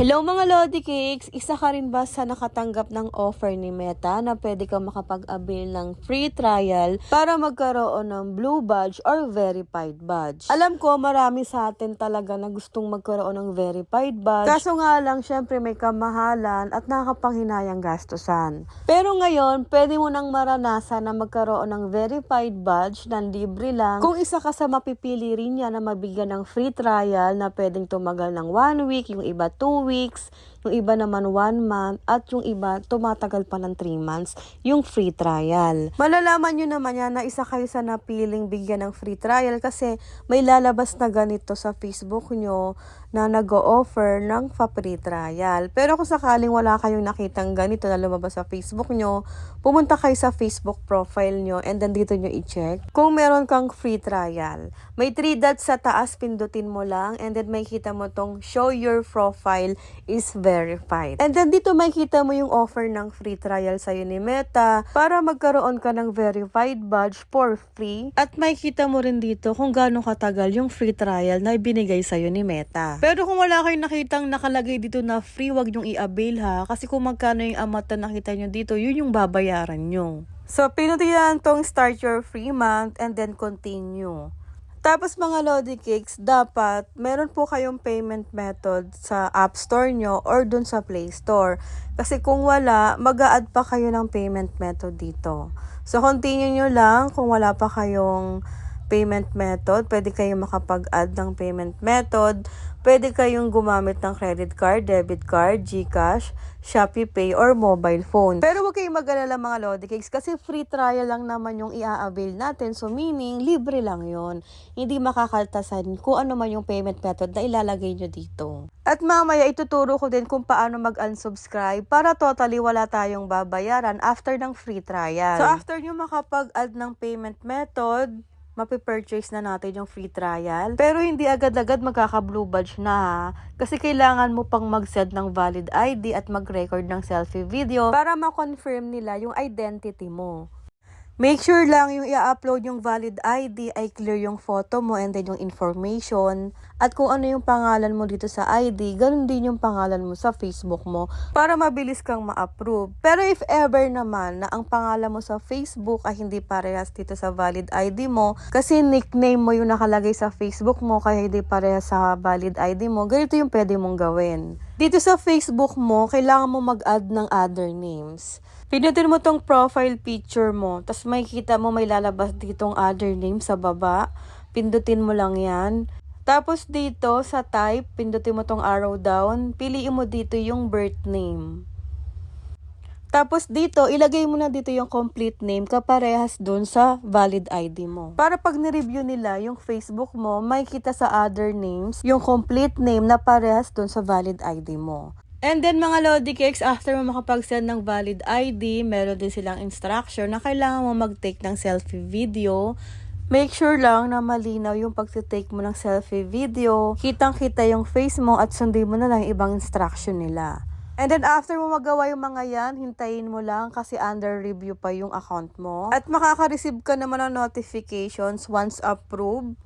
Hello mga Lodi Cakes! Isa ka rin ba sa nakatanggap ng offer ni Meta na pwede kang makapag-avail ng free trial para magkaroon ng blue badge or verified badge? Alam ko marami sa atin talaga na gustong magkaroon ng verified badge. Kaso nga lang, syempre may kamahalan at nakakapanghinayang gastusan. Pero ngayon, pwede mo nang maranasan na magkaroon ng verified badge na libre lang kung isa ka sa mapipili rin niya na mabigyan ng free trial na pwedeng tumagal ng 1 week, yung iba 2 weeks, yung iba naman 1 month, at yung iba tumatagal pa ng 3 months, yung free trial. Malalaman nyo naman yan na isa kayo sa napiling bigyan ng free trial kasi may lalabas na ganito sa Facebook nyo na nag-o-offer ng free trial. Pero kung sakaling wala kayong nakitang ganito na lumabas sa Facebook nyo, pumunta kayo sa Facebook profile nyo and then dito nyo i-check kung meron kang free trial. May 3 dots sa taas, pindutin mo lang and then may kita mo tong show your profile is verified. And then dito makikita mo yung offer ng free trial sa'yo ni Meta para magkaroon ka ng verified badge for free. At makikita mo rin dito kung gaano katagal yung free trial na ibinigay sa'yo ni Meta. Pero kung wala kayong nakitang nakalagay dito na free, wag nyong i-avail ha. Kasi kung magkano yung amount na nakita nyo dito, yun yung babayaran nyo. So, pinutin tong start your free month and then continue. Tapos mga Lodi Cakes, dapat meron po kayong payment method sa App Store nyo or dun sa Play Store. Kasi kung wala, mag-a-add pa kayo ng payment method dito. So continue nyo lang kung wala pa kayong payment method. Pwede kayong makapag-add ng payment method. Pwede kayong gumamit ng credit card, debit card, GCash, Shopee Pay, or mobile phone. Pero huwag kayong mag-alala mga Lodi Cakes kasi free trial lang naman yung i-avail natin. So meaning, libre lang yon. Hindi makakaltasan kung ano man yung payment method na ilalagay nyo dito. At mamaya ituturo ko din kung paano mag-unsubscribe para totally wala tayong babayaran after ng free trial. So after nyo makapag-add ng payment method, mapipurchase na natin yung free trial. Pero hindi agad-agad magkaka-blue badge na ha. Kasi kailangan mo pang mag-send ng valid ID at mag-record ng selfie video para ma-confirm nila yung identity mo. Make sure lang yung i-upload yung valid ID ay clear yung photo mo and then yung information. At kung ano yung pangalan mo dito sa ID, ganun din yung pangalan mo sa Facebook mo para mabilis kang ma-approve. Pero if ever naman na ang pangalan mo sa Facebook ay hindi parehas dito sa valid ID mo, kasi nickname mo yung nakalagay sa Facebook mo kaya hindi parehas sa valid ID mo, ganito yung pwede mong gawin. Dito sa Facebook mo, kailangan mo mag-add ng other names. Pinutin mo tong profile picture mo, tapos makikita mo may lalabas ditong other name sa baba. Pindutin mo lang yan. Tapos dito sa type, pindutin mo tong arrow down. Piliin mo dito yung birth name. Tapos dito, ilagay mo na dito yung complete name kaparehas dun sa valid ID mo. Para pag ni-review nila yung Facebook mo, makikita sa other names yung complete name na parehas dun sa valid ID mo. And then mga Lodi Cakes, after mo makapag-send ng valid ID, meron din silang instruction na kailangan mo mag-take ng selfie video. Make sure lang na malinaw yung pag-take mo ng selfie video. Kitang-kita yung face mo at sundin mo na lang yung ibang instruction nila. And then after mo magawa yung mga yan, hintayin mo lang kasi under review pa yung account mo. At makaka-receive ka naman ng notifications once approved.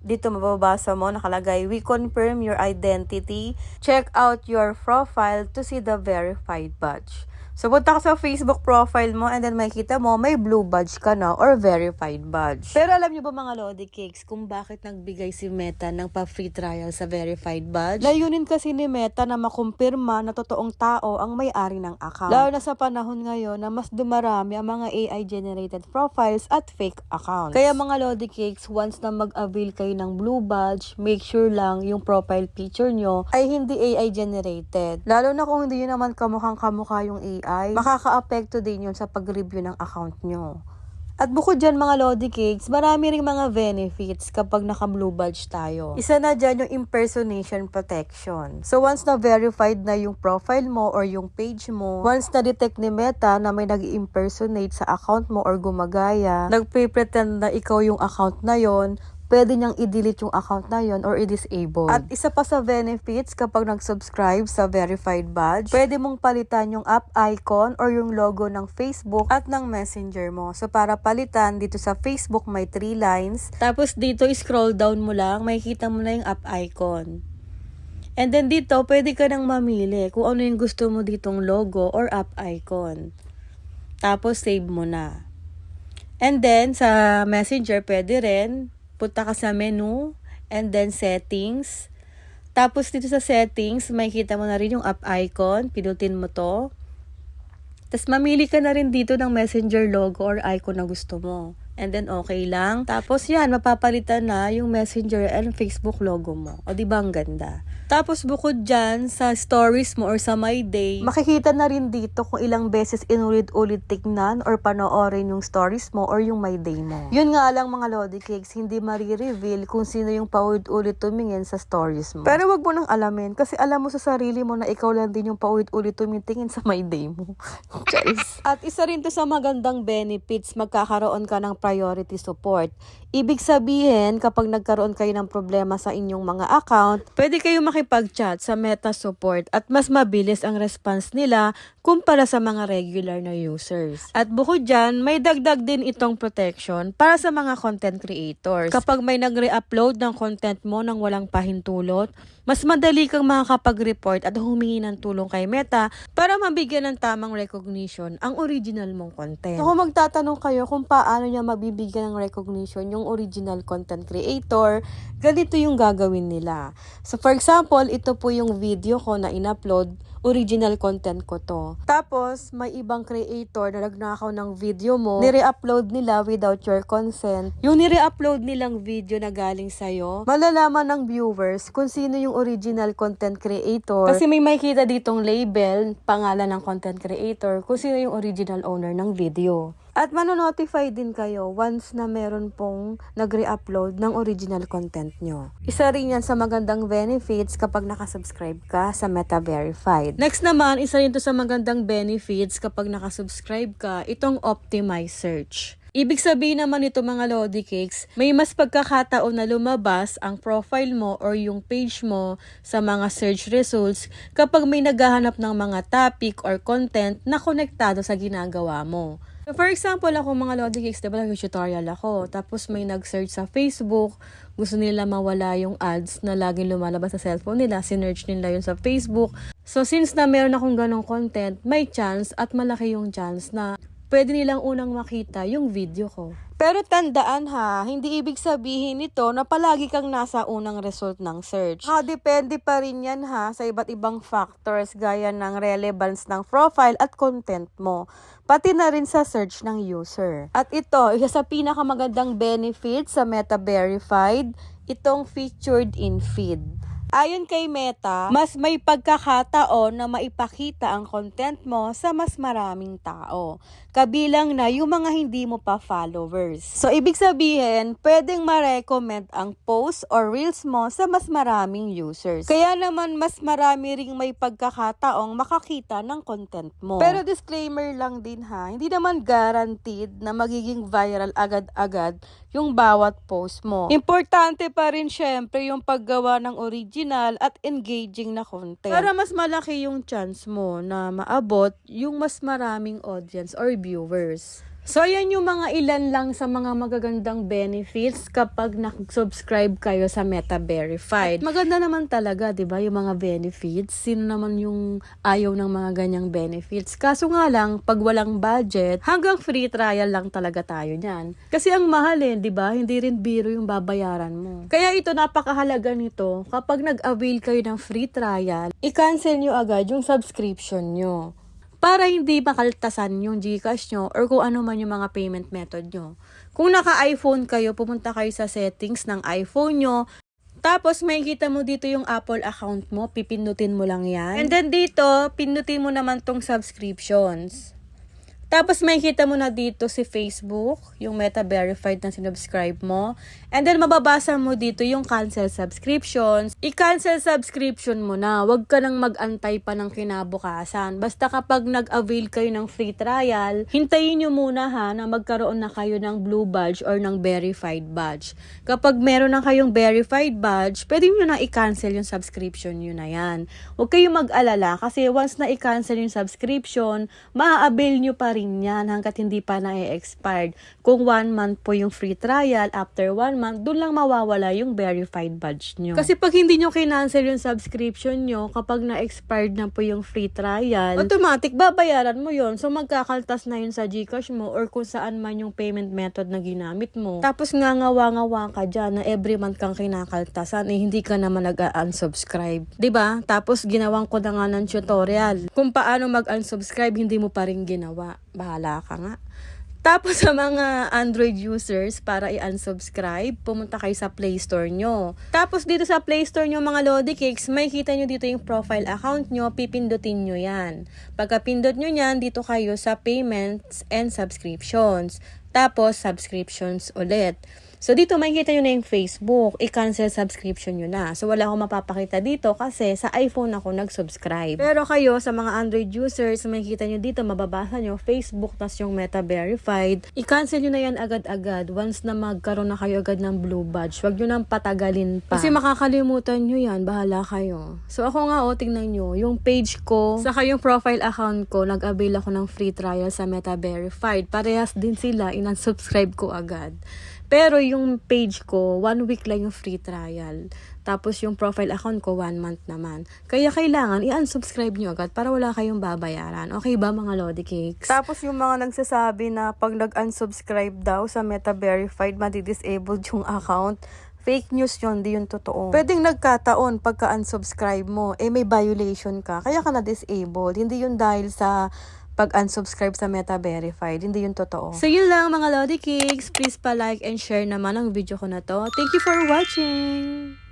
Dito mababasa mo, nakalagay, we confirm your identity. Check out your profile to see the verified badge. So, punta ka sa Facebook profile mo and then makikita mo may blue badge ka na or verified badge. Pero alam niyo ba mga Lodi Cakes kung bakit nagbigay si Meta ng pa-free trial sa verified badge? Layunin kasi ni Meta na makumpirma na totoong tao ang may-ari ng account. Lalo na sa panahon ngayon na mas dumarami ang mga AI-generated profiles at fake accounts. Kaya mga Lodi Cakes, once na mag-avail kayo ng blue badge, make sure lang yung profile picture nyo ay hindi AI-generated. Lalo na kung hindi nyo naman kamukhang-kamukha yung AI, makaka-apekto din yun sa pag-review ng account nyo. At bukod dyan mga Lodi Cakes, marami ring mga benefits kapag naka-blue badge tayo. Isa na dyan yung impersonation protection. So once na verified na yung profile mo or yung page mo, once na detect ni Meta na may nag-impersonate sa account mo or gumagaya, nagpe-pretend na ikaw yung account na yon, pwede niyang i-delete yung account na yon or i-disable. At isa pa sa benefits kapag nag-subscribe sa verified badge, pwede mong palitan yung app icon or yung logo ng Facebook at ng Messenger mo. So para palitan, dito sa Facebook may 3 lines. Tapos dito scroll down mo lang, makikita mo na yung app icon. And then dito, pwede ka nang mamili kung ano yung gusto mo ditong logo or app icon. Tapos, save mo na. And then, sa Messenger, pwede rin. Punta ka sa menu, and then settings. Tapos, dito sa settings, makikita mo na rin yung app icon. Pinutin mo to. Tapos, mamili ka na rin dito ng Messenger logo or icon na gusto mo. And then, okay lang. Tapos, yan, mapapalitan na yung Messenger and Facebook logo mo. O, diba ang ganda? Tapos, bukod dyan, sa stories mo or sa My Day, makikita na rin dito kung ilang beses inulit-ulit tignan or panoorin yung stories mo or yung My Day mo. Yun nga lang mga Lodi Cakes, hindi marireveal kung sino yung paulit-ulit tumingin sa stories mo. Pero wag mo nang alamin kasi alam mo sa sarili mo na ikaw lang din yung paulit-ulit tumitingin sa My Day mo. Charis. At isa rin to sa magandang benefits, magkakaroon ka ng priority support. Ibig sabihin, kapag nagkaroon kayo ng problema sa inyong mga account, pwede kayo makipag-chat sa Meta Support at mas mabilis ang response nila kumpara sa mga regular na users. At bukod dyan, may dagdag din itong protection para sa mga content creators. Kapag may nagre-upload ng content mo nang walang pahintulot, mas madali kang makakapag-report at humingi ng tulong kay Meta para mabigyan ng tamang recognition ang original mong content. So, kung magtatanong kayo kung paano niya mabibigyan ng recognition yung original content creator, ganito yung gagawin nila. So, for example, ito po yung video ko na in-upload, original content ko to. Tapos, may ibang creator na nagnakaw ng video mo, nire-upload nila without your consent. Yung nire-upload nilang video na galing sa'yo, malalaman ng viewers kung sino yung original content creator. Kasi may makikita ditong label, pangalan ng content creator, kung sino yung original owner ng video. At manonotify din kayo once na meron pong nagre-upload ng original content nyo. Isa rin yan sa magandang benefits kapag nakasubscribe ka sa Meta Verified. Next naman, isa rin to sa magandang benefits kapag nakasubscribe ka, itong optimize search. Ibig sabihin naman ito mga Lodi Cakes, may mas pagkakataon na lumabas ang profile mo or yung page mo sa mga search results kapag may naghahanap ng mga topic or content na konektado sa ginagawa mo. For example, ako mga Lodi Cakes, diba nag-tutorial ako, tapos may nag-search sa Facebook, gusto nila mawala yung ads na laging lumalabas sa cellphone nila, sinearch nila yun sa Facebook. So since na meron akong ganong content, may chance at malaki yung chance na pwede nilang unang makita yung video ko. Pero tandaan ha, hindi ibig sabihin nito na palagi kang nasa unang result ng search. Depende pa rin yan ha sa iba't ibang factors gaya ng relevance ng profile at content mo. Pati na rin sa search ng user. At ito, isa sa pinakamagandang benefit sa Meta Verified, itong featured in feed. Ayon kay Meta, mas may pagkakataon na maipakita ang content mo sa mas maraming tao. Kabilang na yung mga hindi mo pa followers. So, ibig sabihin, pwedeng ma-recommend ang post or reels mo sa mas maraming users. Kaya naman, mas marami ring may pagkakataong makakita ng content mo. Pero disclaimer lang din ha, hindi naman guaranteed na magiging viral agad-agad yung bawat post mo. Importante pa rin syempre yung paggawa ng original at engaging na content. Para mas malaki yung chance mo na maabot yung mas maraming audience or viewers. So, ayan yung mga ilan lang sa mga magagandang benefits kapag nag-subscribe kayo sa Meta Verified. At maganda naman talaga, di ba, yung mga benefits. Sino naman yung ayaw ng mga ganyang benefits? Kaso nga lang, pag walang budget, hanggang free trial lang talaga tayo niyan. Kasi ang mahal di ba? Hindi rin biro yung babayaran mo. Kaya ito, napakahalaga nito. Kapag nag-avail kayo ng free trial, i-cancel nyo agad yung subscription nyo. Para hindi makaltasan yung GCash nyo or kung ano man yung mga payment method nyo. Kung naka-iPhone kayo, pumunta kayo sa settings ng iPhone nyo. Tapos, makikita mo dito yung Apple account mo. Pipindutin mo lang yan. And then dito, pindutin mo naman tong subscriptions. Tapos, makikita mo na dito si Facebook, yung Meta Verified na sinubscribe mo. And then, mababasa mo dito yung cancel subscriptions. I-cancel subscription mo na. Huwag ka nang mag-antay pa ng kinabukasan. Basta kapag nag-avail kayo ng free trial, hintayin nyo muna ha na magkaroon na kayo ng blue badge or ng verified badge. Kapag meron na kayong verified badge, pwede nyo na i-cancel yung subscription nyo na yan. Huwag kayong mag-alala kasi once na i-cancel yung subscription, maa-avail nyo pa rin rin yan hanggat hindi pa na-expired. Kung 1 month po yung free trial, after 1 month, dun lang mawawala yung verified badge nyo. Kasi pag hindi nyo kinancel yung subscription nyo, kapag na-expired na po yung free trial, automatic babayaran mo yon. So magkakaltas na yun sa GCash mo or kung saan man yung payment method na ginamit mo. Tapos nga ngawa-ngawa ka dyan na every month kang kinakaltasan, hindi ka naman nag-unsubscribe. 'Di ba? Tapos ginawan ko na nga ng tutorial kung paano mag-unsubscribe, hindi mo pa rin ginawa. Bahala ka nga. Tapos sa mga Android users, para i-unsubscribe, pumunta kayo sa Play Store nyo. Tapos dito sa Play Store nyo mga Lodi Cakes, may kita nyo dito yung profile account nyo, pipindutin nyo yan. Pagka pindot nyo yan, dito kayo sa Payments and Subscriptions. Tapos subscriptions ulit. So dito makikita nyo na yung Facebook, i-cancel subscription nyo na. So wala akong mapapakita dito kasi sa iPhone ako nag-subscribe. Pero kayo sa mga Android users, makikita nyo dito, mababasa nyo Facebook, tas yung Meta Verified. I-cancel nyo na yan agad-agad once na magkaroon na kayo agad ng blue badge. Huwag nyo nang patagalin pa. Kasi makakalimutan nyo yan, bahala kayo. So ako nga tingnan nyo, yung page ko, saka yung profile account ko, nag-avail ako ng free trial sa Meta Verified. Parehas din sila, in-unsubscribe ko agad. Pero yung page ko, 1 week lang yung free trial. Tapos yung profile account ko, 1 month naman. Kaya kailangan i-unsubscribe nyo agad para wala kayong babayaran. Okay ba mga Lodi Cakes? Tapos yung mga nagsasabi na pag nag-unsubscribe daw sa Meta Verified, madi-disabled yung account. Fake news yun, di yun totoo. Pwedeng nagkataon pagka-unsubscribe mo, may violation ka, kaya ka na-disabled. Hindi yun dahil sa pag-unsubscribe sa Meta Verified. Hindi yun totoo. So yun lang mga Lodi Cakes. Please pa-like and share naman ang video ko na to. Thank you for watching!